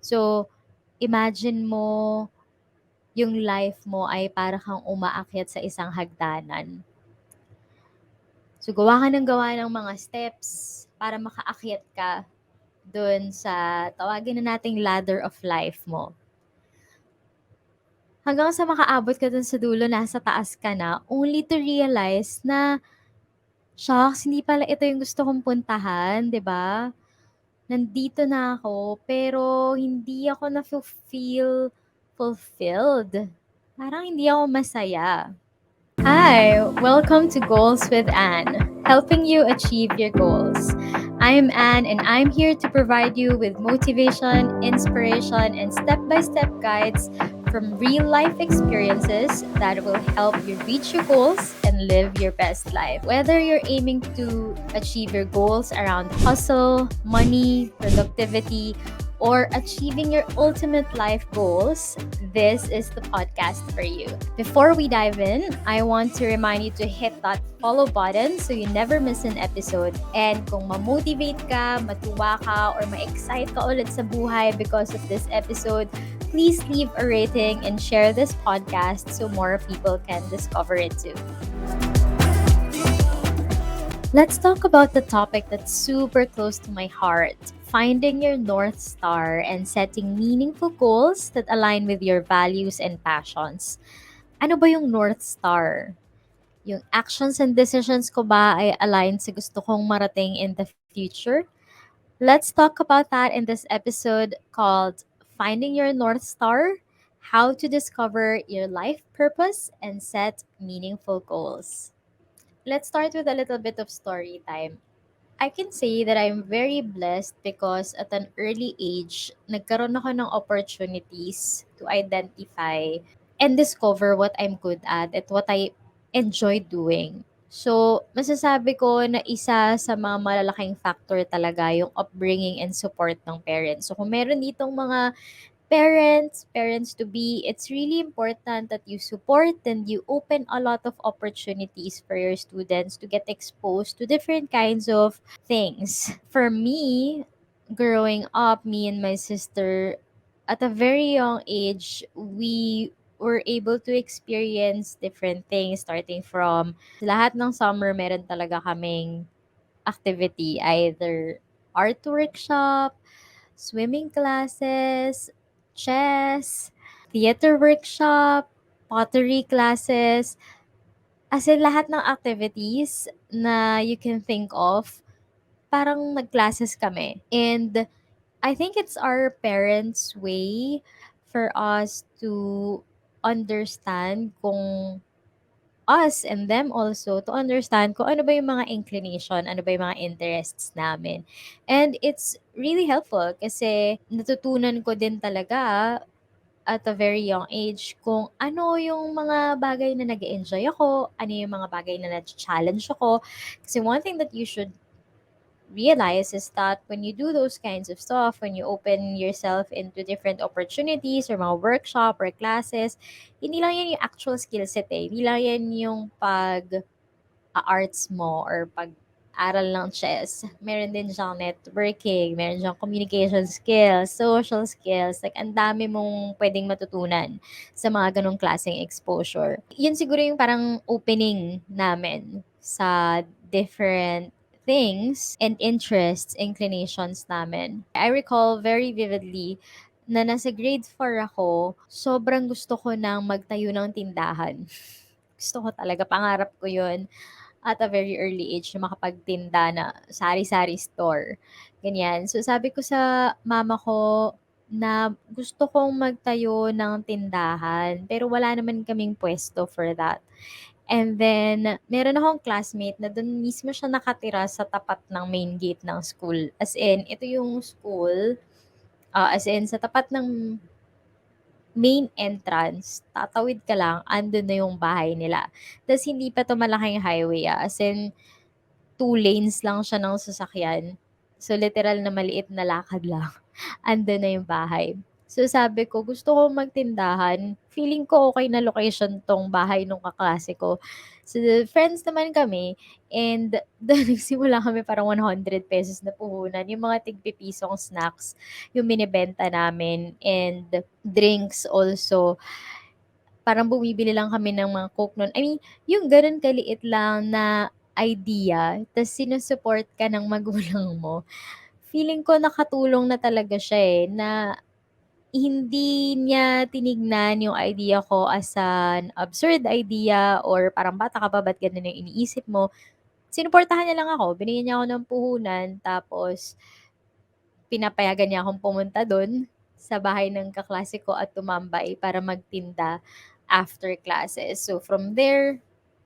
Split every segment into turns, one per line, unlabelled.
So, imagine mo yung life mo ay para kang umaakyat sa isang hagdanan. So, gawa ka ng gawa ng mga steps para makaakyat ka dun sa tawagin na nating ladder of life mo. Hanggang sa makaabot ka dun sa dulo, nasa taas ka na, only to realize na, shocks, hindi pala ito yung gusto kong puntahan, 'di ba? Nandito na ako, pero hindi ako na-feel fulfilled. Parang hindi ako masaya. Hi, welcome to Goals with Anne, helping you achieve your goals. I'm Anne, and I'm here to provide you with motivation, inspiration, and step by step guides from real life experiences that will help you reach your goals and live your best life. Whether you're aiming to achieve your goals around hustle, money, productivity, or achieving your ultimate life goals, this is the podcast for you. Before we dive in, I want to remind you to hit that follow button so you never miss an episode. And kung ma-motivate ka, matuwa ka, or ma-excite ka ulit sa buhay because of this episode, please leave a rating and share this podcast so more people can discover it too. Let's talk about the topic that's super close to my heart, finding your North Star and setting meaningful goals that align with your values and passions. Ano ba yung North Star? Yung actions and decisions ko ba ay aligned sa gusto kong marating in the future? Let's talk about that in this episode called Finding Your North Star, How to Discover Your Life Purpose and Set Meaningful Goals. Let's start with a little bit of story time. I can say that I'm very blessed because at an early age, nagkaroon ako ng opportunities to identify and discover what I'm good at what I enjoy doing. So, masasabi ko na isa sa mga malalaking factor talaga yung upbringing and support ng parents. So, kung meron ditong mga parents to be, it's really important that you support and you open a lot of opportunities for your students to get exposed to different kinds of things. For me, growing up, me and my sister, at a very young age, we were able to experience different things starting from lahat ng summer meron talaga kaming activity, either art workshop, swimming classes, chess, theater workshop, pottery classes, as in lahat ng activities na you can think of, parang nag-classes kami. And I think it's our parents' way for us to understand kung us and them also to understand kung ano ba yung mga inclination, ano ba yung mga interests namin. And it's really helpful kasi natutunan ko din talaga at a very young age kung ano yung mga bagay na nag enjoy ako, ano yung mga bagay na na-challenge ako. Kasi one thing that you should realize is that when you do those kinds of stuff, when you open yourself into different opportunities or mga workshop or classes, hindi lang yan yung actual skill set eh. Hindi lang yan yung arts mo or pag-aral ng chess. Meron din siyang networking, meron siyang communication skills, social skills. Like, ang dami mong pwedeng matutunan sa mga ganong klaseng exposure. Yun siguro yung parang opening namin sa different things and interests, inclinations namin. I recall very vividly na nasa grade 4 ako, sobrang gusto ko nang magtayo ng tindahan. Gusto ko talaga, pangarap ko yun at a very early age na makapagtinda na sari-sari store, ganyan. So sabi ko sa mama ko na gusto kong magtayo ng tindahan, pero wala naman kaming puwesto for that. And then meron akong classmate na dun mismo siya nakatira sa tapat ng main gate ng school. As in, ito yung school, as in sa tapat ng main entrance, tatawid ka lang, andun na yung bahay nila. Tas hindi pa 'to malaking highway, as in 2 lanes lang siya ng sasakyan. So, literal na maliit na lakad lang, andun na yung bahay. So, sabi ko, gusto ko magtindahan. Feeling ko okay na location 'tong bahay nung kaklase ko. So, friends naman kami and doon nagsimula kami parang ₱100 na puhunan, yung mga tig-pipisong snacks yung binebenta namin and drinks also. Parang bumibili lang kami ng mga Coke nun. I mean, yung gano'n kaliit lang na idea ta's sinusupport ka ng magulang mo, feeling ko nakatulong na talaga siya, na hindi niya tinignan yung idea ko as an absurd idea or parang bata ka pa ba't ganun yung iniisip mo. Sinuportahan niya lang ako, binigyan niya ako ng puhunan tapos pinapayagan niya akong pumunta dun sa bahay ng kaklase ko at tumambay para magtinda after classes. So from there,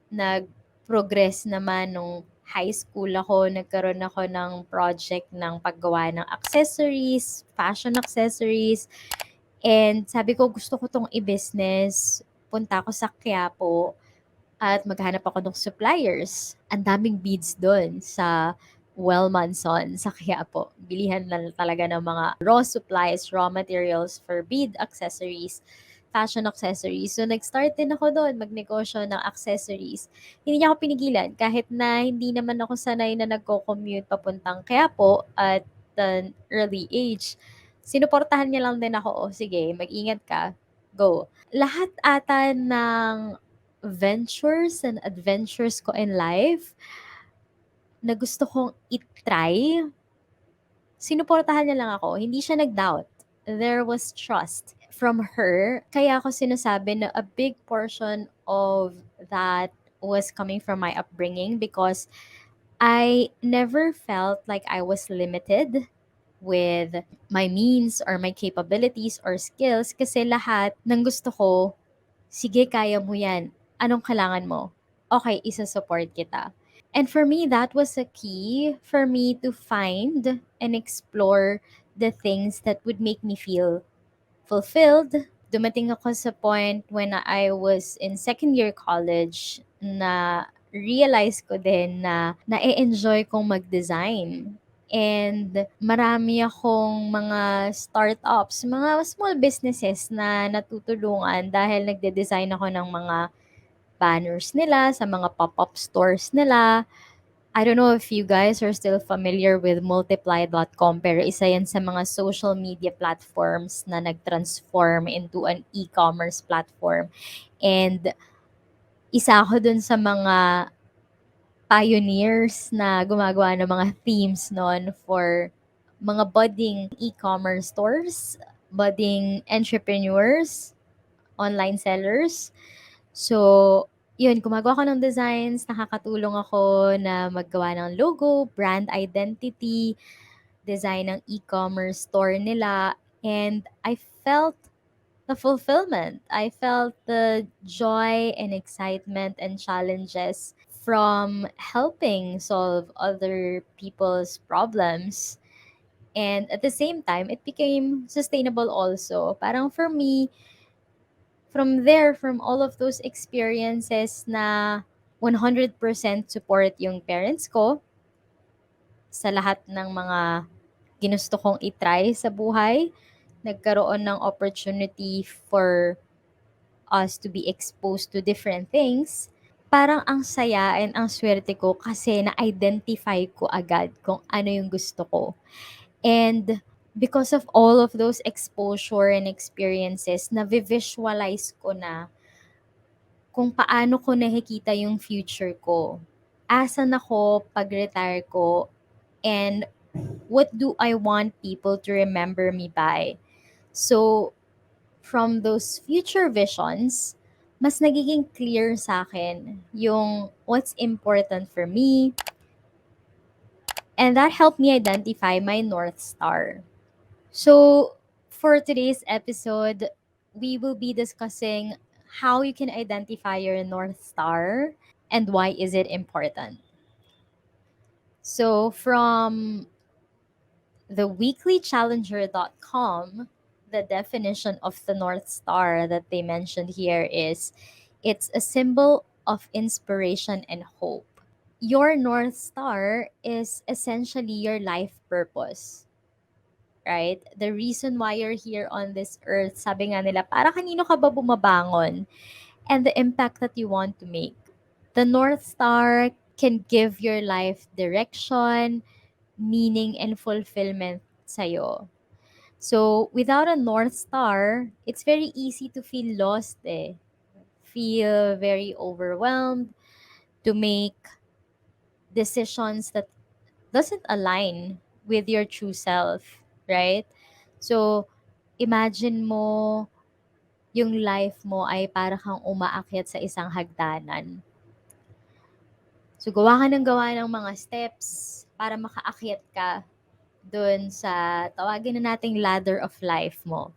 nag-progress naman nung high school ako, nagkaroon ako ng project ng paggawa ng accessories, fashion accessories. And sabi ko, gusto ko tong i-business. Punta ako sa Quiapo at maghanap ako ng suppliers. Ang daming beads doon sa Wellmanson sa Quiapo. Bilihan na talaga ng mga raw supplies, raw materials for bead accessories, fashion accessories. So, nag-start din ako doon magnegosyo ng accessories. Hindi niya ako pinigilan kahit na hindi naman ako sanay na nagko-commute papuntang Quiapo at an early age. Sinuportahan niya lang din ako, "O sige, mag-ingat ka, go." Lahat ata ng ventures and adventures ko in life na gusto kong i-try, sinuportahan niya lang ako, hindi siya nag-doubt. There was trust from her. Kaya ako sinasabi na a big portion of that was coming from my upbringing because I never felt like I was limited with my means or my capabilities or skills kasi lahat ng gusto ko, sige, kaya mo yan. Anong kailangan mo? Okay, isa-support kita. And for me, that was a key for me to find and explore the things that would make me feel fulfilled. Dumating ako sa point when I was in second year college na realize ko din na na-enjoy kong mag-design. And marami akong mga startups, mga small businesses na natutulungan dahil nagde-design ako ng mga banners nila sa mga pop-up stores nila. I don't know if you guys are still familiar with multiply.com pero isa yan sa mga social media platforms na nag-transform into an e-commerce platform. And isa ako dun sa mga pioneers na gumagawa ng mga themes noon for mga budding e-commerce stores, budding entrepreneurs, online sellers. So, yun, gumagawa ako ng designs, nakakatulong ako na maggawa ng logo, brand identity, design ng e-commerce store nila, and I felt the fulfillment. I felt the joy and excitement and challenges from helping solve other people's problems. And at the same time, it became sustainable also. Parang for me, from there, from all of those experiences na 100% support yung parents ko sa lahat ng mga ginusto kong itry sa buhay, nagkaroon ng opportunity for us to be exposed to different things, parang ang saya and ang swerte ko kasi na-identify ko agad kung ano yung gusto ko. And because of all of those exposure and experiences, na-visualize ko na kung paano ko nakikita yung future ko. Asan ako pag-retire ko and what do I want people to remember me by. So, from those future visions, mas nagiging clear sa akin yung what's important for me, and that helped me identify my North Star. So, for today's episode, we will be discussing how you can identify your North Star and why is it important. So, from the weeklychallenger.com, the definition of the North Star that they mentioned here is it's a symbol of inspiration and hope. Your North Star is essentially your life purpose, right? The reason why you're here on this earth, sabi nga nila, para kanino ka ba bumabangon? And the impact that you want to make. The North Star can give your life direction, meaning, and fulfillment sa'yo. So, without a North Star, it's very easy to feel lost eh. Feel very overwhelmed, to make decisions that doesn't align with your true self, right? So, imagine mo yung life mo ay para kang umaakyat sa isang hagdanan. So, gawa ng mga steps para makaakyat ka dun sa tawagin na nating ladder of life mo.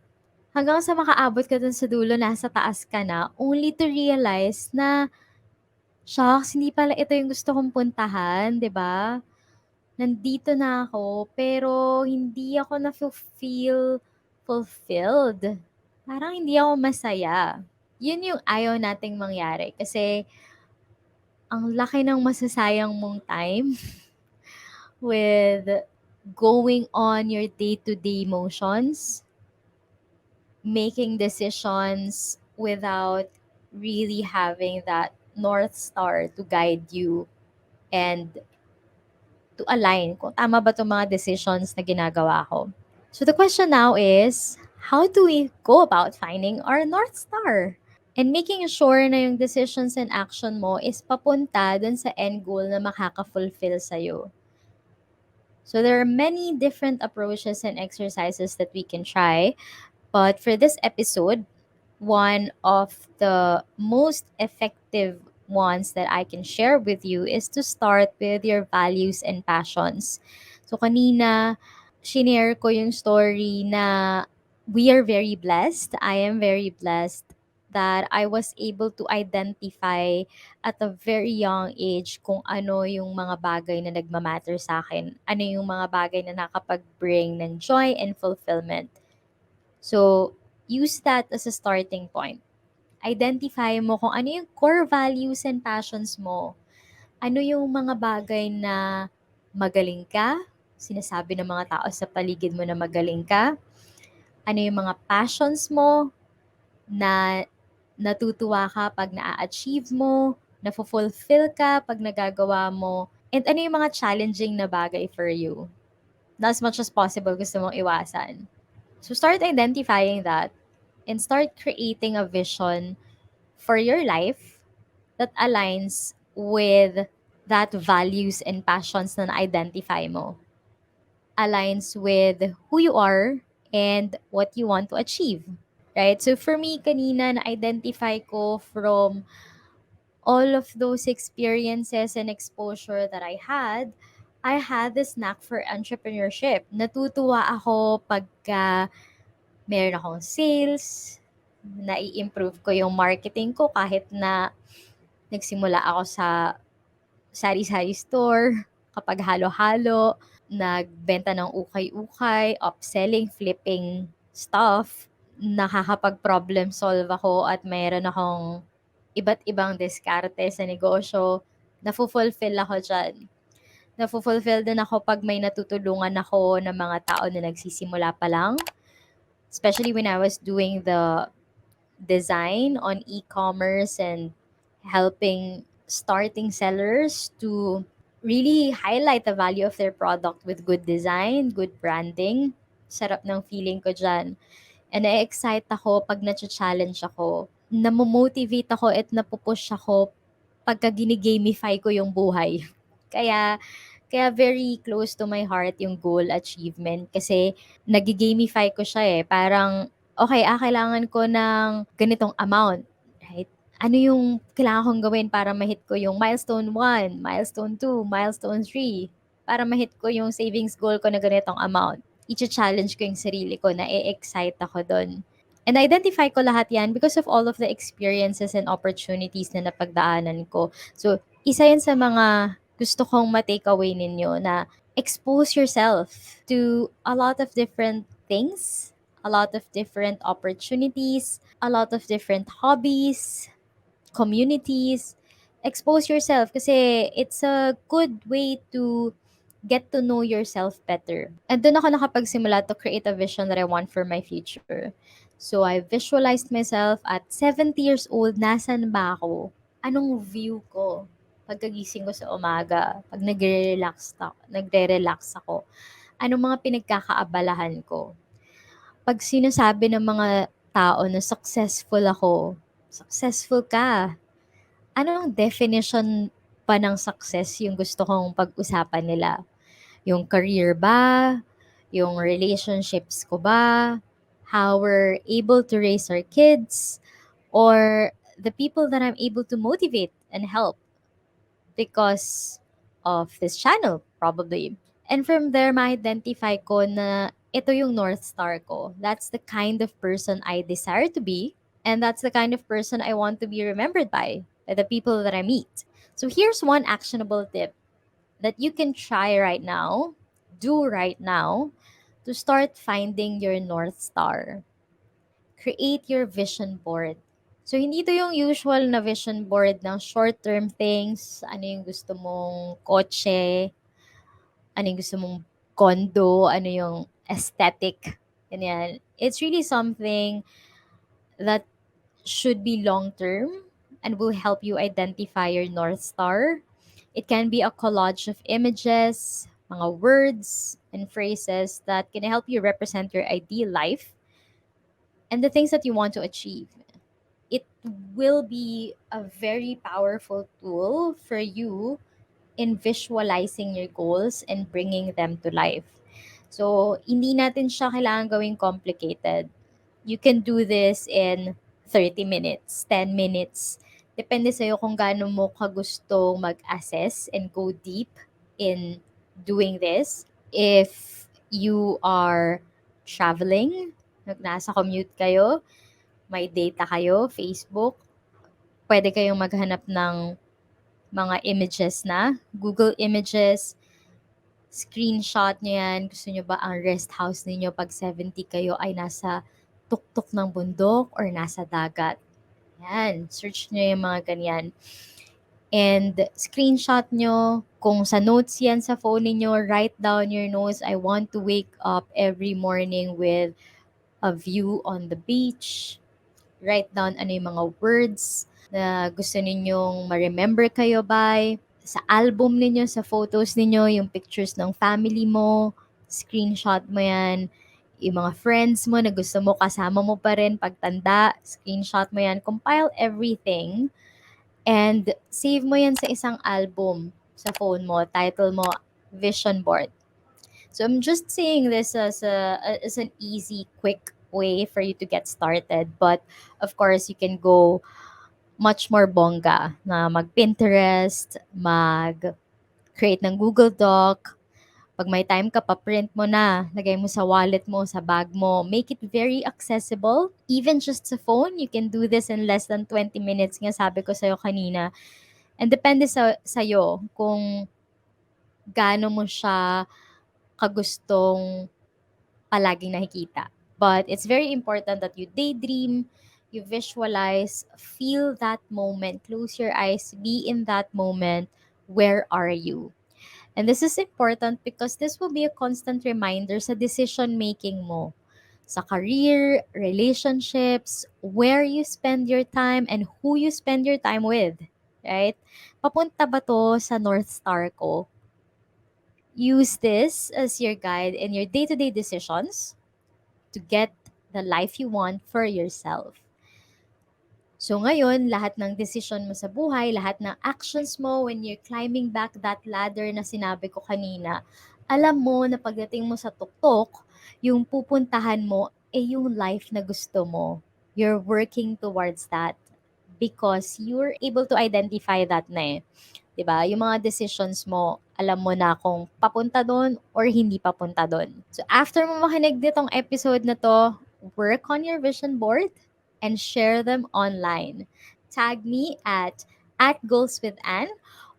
Hanggang sa makaabot ka dun sa dulo, nasa taas ka na, only to realize na, shocks, hindi pala ito yung gusto kong puntahan, 'di ba? Nandito na ako, pero hindi ako na-feel fulfilled. Parang hindi ako masaya. Yun yung ayaw nating mangyari kasi ang laki ng masasayang mong time with going on your day-to-day motions, making decisions without really having that North Star to guide you and to align kung tama ba itong mga decisions na ginagawa ko. So the question now is, how do we go about finding our North Star? And making sure na yung decisions and action mo is papunta dun sa end goal na makaka-fulfill sa'yo. So there are many different approaches and exercises that we can try. But for this episode, one of the most effective ones that I can share with you is to start with your values and passions. So kanina, shinare ko yung story na we are very blessed. I am very blessed that I was able to identify at a very young age kung ano yung mga bagay na nagmamatter sa akin. Ano yung mga bagay na nakapag-bring ng joy and fulfillment. So, use that as a starting point. Identify mo kung ano yung core values and passions mo. Ano yung mga bagay na magaling ka, sinasabi ng mga tao sa paligid mo na magaling ka. Ano yung mga passions mo na natutuwa ka pag na-achieve mo, na-fulfill ka pag nagagawa mo, and ano yung mga challenging na bagay for you. Na as much as possible gusto mong iwasan. So start identifying that and start creating a vision for your life that aligns with that values and passions na na-identify mo. Aligns with who you are and what you want to achieve. Right? So for me, kanina na-identify ko from all of those experiences and exposure that I had this knack for entrepreneurship. Natutuwa ako pagka meron akong sales, nai-improve ko yung marketing ko kahit na nagsimula ako sa sari-sari store, kapag halo-halo, nagbenta ng ukay-ukay, upselling, flipping stuff, nakakapag-problem solve ako at mayroon akong iba't ibang diskarte sa negosyo, nafo-fulfill ako diyan. Nafo-fulfill din ako pag may natutulungan ako ng mga tao na nagsisimula pa lang. Especially when I was doing the design on e-commerce and helping starting sellers to really highlight the value of their product with good design, good branding. Sarap ng feeling ko dyan. And na-excite ako pag na-challenge ako. Namomotivate ako at napupush ako pagka ginigamify ko yung buhay. Kaya, kaya very close to my heart yung goal achievement kasi nagigamify ko siya eh. Parang, okay, kailangan ko ng ganitong amount, right? Ano yung kailangan kong gawin para ma-hit ko yung milestone 1, milestone 2, milestone 3, para ma-hit ko yung savings goal ko na ganitong amount. I-challenge ko yung sarili ko, na excite ako doon. And identify ko lahat yan because of all of the experiences and opportunities na napagdaanan ko. So, isa yan sa mga gusto kong ma-take away ninyo na expose yourself to a lot of different things, a lot of different opportunities, a lot of different hobbies, communities. Expose yourself kasi it's a good way to get to know yourself better. And doon ako nakapagsimula to create a vision that I want for my future. So I visualized myself at 70 years old, nasan ba ako? anong view ko pagkagising ko sa umaga, pag nagre-relax ako, anong mga pinagkakaabalahan ko. Pag sinasabi ng mga tao na successful ako, successful ka. Anong definition pa ng success yung gusto kong pag-usapan nila? Yung career ba? Yung relationships ko ba? How we're able to raise our kids? Or the people that I'm able to motivate and help because of this channel, probably. And from there, ma-identify ko na ito yung North Star ko. That's the kind of person I desire to be. And that's the kind of person I want to be remembered by the people that I meet. So here's one actionable tip that you can try right now, do right now, to start finding your North Star. Create your vision board. So, hindi to yung usual na vision board ng short-term things, ano yung gusto mong kotse, ano yung gusto mong condo, ano yung aesthetic, ganyan. It's really something that should be long-term and will help you identify your North Star. It can be a collage of images, mga words, and phrases that can help you represent your ideal life and the things that you want to achieve. It will be a very powerful tool for you in visualizing your goals and bringing them to life. So, hindi natin siya kailangan gawing complicated. You can do this in 30 minutes, 10 minutes. Depende sa'yo kung gaano mo kagusto mag-assess and go deep in doing this. If you are traveling, nasa commute kayo, may data kayo, Facebook, pwede kayong maghanap ng mga images na, Google Images, screenshot nyo yan. Gusto nyo ba ang rest house ninyo pag 70 kayo ay nasa tuktok ng bundok or nasa dagat? Yan, search nyo yung mga ganyan. And screenshot nyo, kung sa notes yan sa phone ninyo, write down your notes. I want to wake up every morning with a view on the beach. Write down ano yung mga words na gusto ninyong ma-remember kayo by. Sa album ninyo, sa photos ninyo, yung pictures ng family mo, screenshot mo yan. Yung mga friends mo na gusto mo kasama mo pa rin pagtanda, screenshot mo yan. Compile everything and save mo yan sa isang album sa phone mo. Title mo, Vision Board. So I'm just saying this as an easy, quick way for you to get started. But of course, you can go much more bongga na mag-Pinterest, mag-create ng Google Doc. Pag may time ka, pa-print mo na. Lagay mo sa wallet mo, sa bag mo. Make it very accessible. Even just sa phone, you can do this in less than 20 minutes nga sabi ko sa'yo kanina. And depende sa'yo kung gaano mo siya kagustong palaging nakikita. But it's very important that you daydream, you visualize, feel that moment, close your eyes, be in that moment. Where are you? And this is important because this will be a constant reminder sa decision making mo. Sa career, relationships, where you spend your time, and who you spend your time with. Right? Papunta ba to sa North Star ko? Use this as your guide in your day-to-day decisions to get the life you want for yourself. So ngayon, lahat ng decision mo sa buhay, lahat ng actions mo when you're climbing back that ladder na sinabi ko kanina, alam mo na pagdating mo sa tuktok, yung pupuntahan mo ay yung life na gusto mo. You're working towards that because you're able to identify that na eh. 'Di ba? Yung mga decisions mo, alam mo na kung papunta doon or hindi papunta doon. So after mo makinig ditong episode na to, work on your vision board and share them online. Tag me at Goals with Anne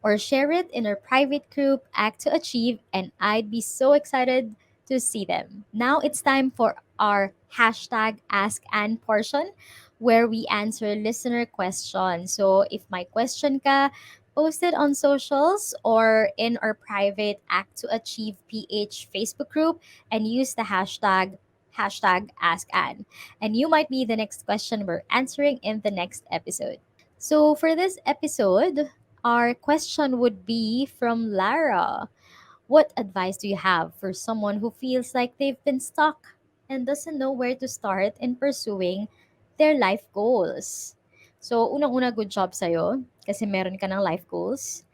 or share it in our private group Act to Achieve and I'd be so excited to see them. Now it's time for our hashtag Ask Anne portion where we answer listener questions. So if my question ka, post it on socials or in our private Act to Achieve PH Facebook group and use the hashtag Ask Anne. And you might be the next question we're answering in the next episode. So, for this episode, our question would be from Lara. What advice do you have for someone who feels like they've been stuck and doesn't know where to start in pursuing their life goals? So, unang-una, good job sa'yo kasi meron ka ng life goals.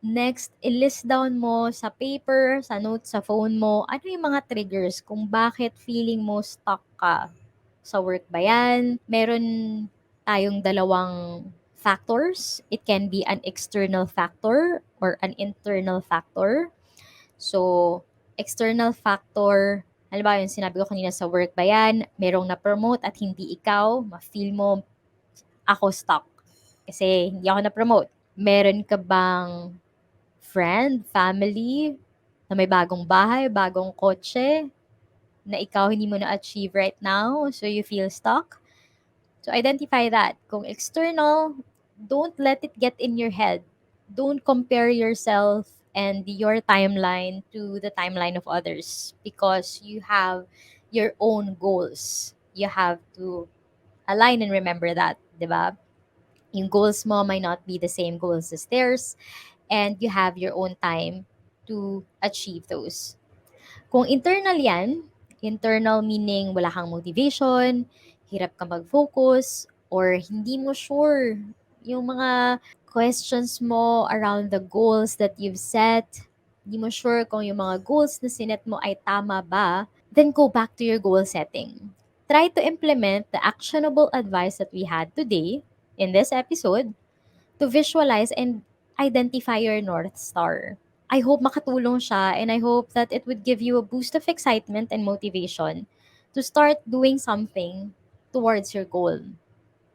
Next, i-list down mo sa paper, sa notes, sa phone mo, ano yung mga triggers kung bakit feeling mo stuck ka. Sa work ba yan? Meron tayong dalawang factors. It can be an external factor or an internal factor. So, external factor, halimbawa yung sinabi ko kanina sa work ba yan, merong na-promote at hindi ikaw, ma-feel mo, ako stuck. Kasi hindi ako na-promote. Meron ka bang friend, family, na may bagong bahay, bagong kotse, na ikaw hindi mo na-achieve right now, so you feel stuck? So identify that. Kung external, don't let it get in your head. Don't compare yourself and your timeline to the timeline of others because you have your own goals. You have to align and remember that, 'di ba? Yung goals mo might not be the same goals as theirs and you have your own time to achieve those. Kung internal yan, internal meaning wala kang motivation, hirap ka mag-focus, or hindi mo sure yung mga questions mo around the goals that you've set, hindi mo sure kung yung mga goals na sinet mo ay tama ba, then go back to your goal setting. Try to implement the actionable advice that we had today in this episode to visualize and identify your North Star. I hope makatulong siya and I hope that it would give you a boost of excitement and motivation to start doing something towards your goal.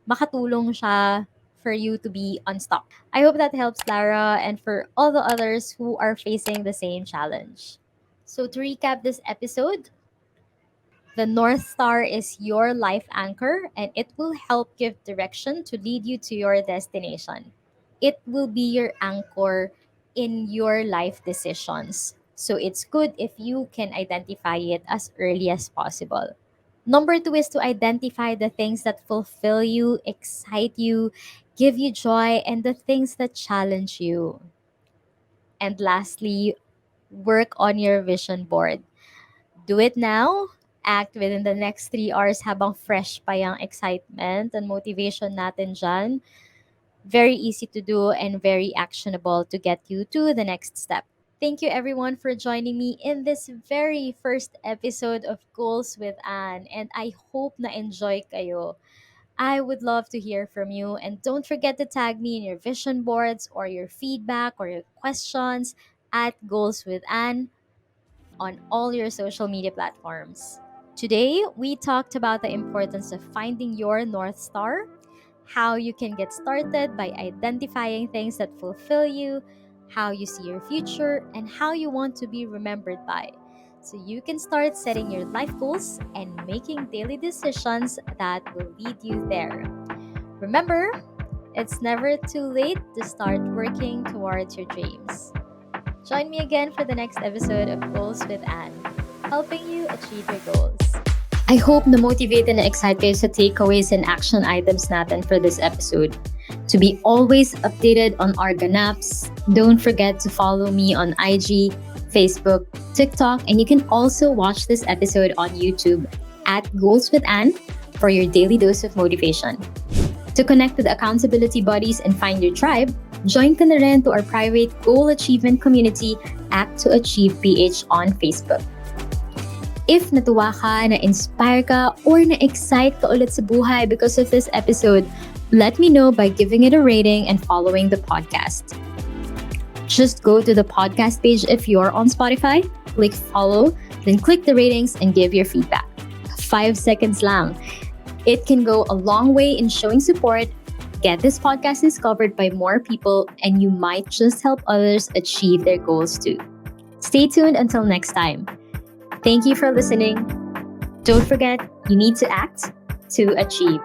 Makatulong siya for you to be unstuck. I hope that helps Lara and for all the others who are facing the same challenge. So to recap this episode, the North Star is your life anchor and it will help give direction to lead you to your destination. It will be your anchor in your life decisions. So it's good if you can identify it as early as possible. Number two is to identify the things that fulfill you, excite you, give you joy, and the things that challenge you. And lastly, work on your vision board. Do it now. Act within the next 3 hours habang fresh pa yung excitement and motivation natin dyan. Very easy to do and very actionable to get you to the next step. Thank you everyone for joining me in this very first episode of Goals with Anne and I hope na enjoy kayo. I would love to hear from you and don't forget to tag me in your vision boards or your feedback or your questions at Goals with Anne on all your social media platforms. Today, we talked about the importance of finding your North Star, how you can get started by identifying things that fulfill you, how you see your future, and how you want to be remembered by. So you can start setting your life goals and making daily decisions that will lead you there. Remember, it's never too late to start working towards your dreams. Join me again for the next episode of Goals with Anne, helping you achieve your goals. I hope na-motivate and na-excite kayo sa takeaways and action items natin for this episode. To be always updated on our ganaps, don't forget to follow me on IG, Facebook, TikTok, and you can also watch this episode on YouTube at Goals with Anne for your daily dose of motivation. To connect with accountability buddies and find your tribe, join ka na rin to our private goal achievement community, Act to Achieve PH on Facebook. If natuwa ka, na-inspire ka, or na-excite ka ulit sa buhay because of this episode, let me know by giving it a rating and following the podcast. Just go to the podcast page if you're on Spotify, click follow, then click the ratings and give your feedback. 5 seconds lang. It can go a long way in showing support, get this podcast discovered by more people, and you might just help others achieve their goals too. Stay tuned until next time. Thank you for listening. Don't forget, you need to act to achieve.